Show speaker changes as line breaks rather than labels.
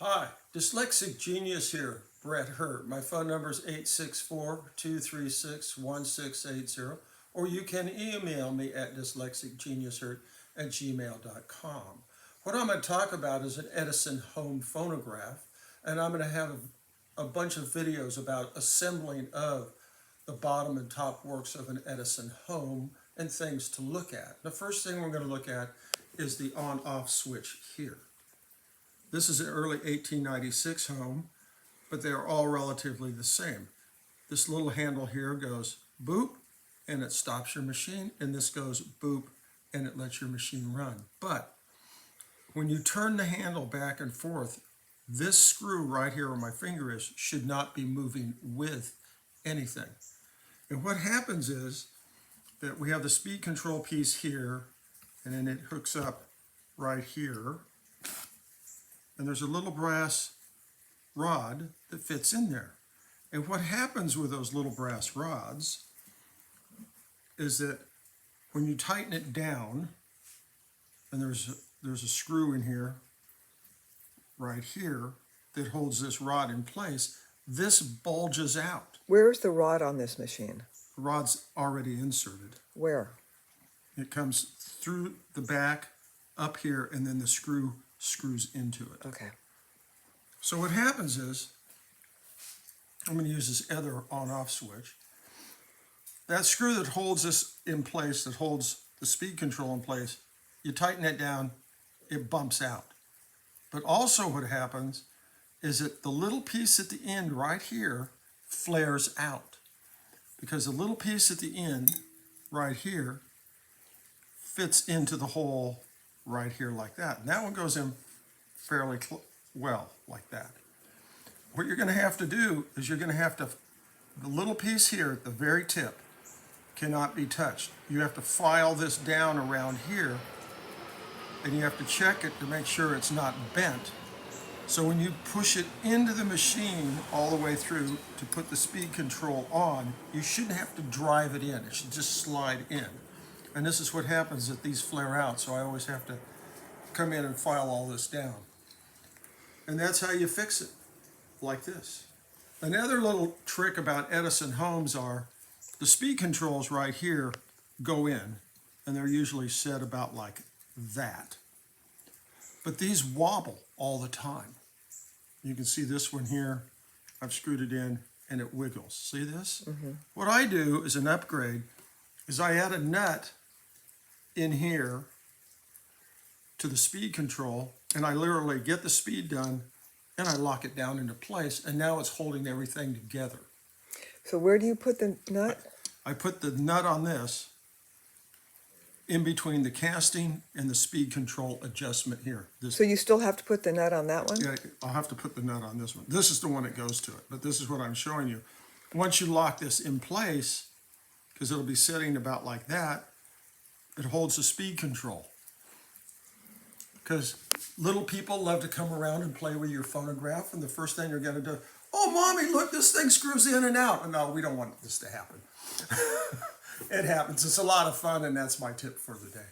Hi, Dyslexic Genius here, Brett Hurt. My phone number is 864-236-1680, or you can email me at dyslexicgeniushurt@gmail.com. What I'm going to talk about is an Edison Home phonograph, and I'm going to have a bunch of videos about assembling of the bottom and top works of an Edison Home and things to look at. The first thing we're going to look at is the on-off switch here. This is an early 1896 home, but they're all relatively the same. This little handle here goes boop, and it stops your machine, and this goes boop, and it lets your machine run. But when you turn the handle back and forth, this screw right here where my finger is should not be moving with anything. And what happens is that we have the speed control piece here, and then it hooks up right here. And there's a little brass rod that fits in there. And what happens with those little brass rods is that when you tighten it down, and there's a screw in here, right here, that holds this rod in place, this bulges out.
Where's the rod on this machine?
The rod's already inserted.
Where?
It comes through the back, up here, and then the screw screws into it.
Okay.
So what happens is, I'm going to use this other on-off switch. That screw that holds this in place, that holds the speed control in place, you tighten it down, it bumps out. But also what happens is that the little piece at the end right here flares out. Because the little piece at the end right here fits into the hole right here like that. And that one goes in fairly well like that. What you're going to have to do is you're going to have to, the little piece here at the very tip cannot be touched. You have to file this down around here, and you have to check it to make sure it's not bent. So when you push it into the machine all the way through to put the speed control on, you shouldn't have to drive it in. It should just slide in. And this is what happens, that these flare out, so I always have to come in and file all this down. And that's how you fix it, like this. Another little trick about Edison homes are the speed controls right here go in, and they're usually set about like that. But these wobble all the time. You can see this one here, I've screwed it in, and it wiggles. See this? Mm-hmm. What I do as an upgrade is I add a nut in here to the speed control, and I literally get the speed done, and I lock it down into place, and now it's holding everything together.
So where do you put the nut?
I put the nut on this in between the casting and the speed control adjustment here.
So you still have to put the nut on that one?
Yeah, I'll have to put the nut on this one. This is the one that goes to it, but this is what I'm showing you. Once you lock this in place, because it'll be sitting about like that, it holds the speed control. Because little people love to come around and play with your phonograph, and the first thing you're going to do, oh, mommy, look, this thing screws in and out. And no, we don't want this to happen. It happens. It's a lot of fun, and that's my tip for the day.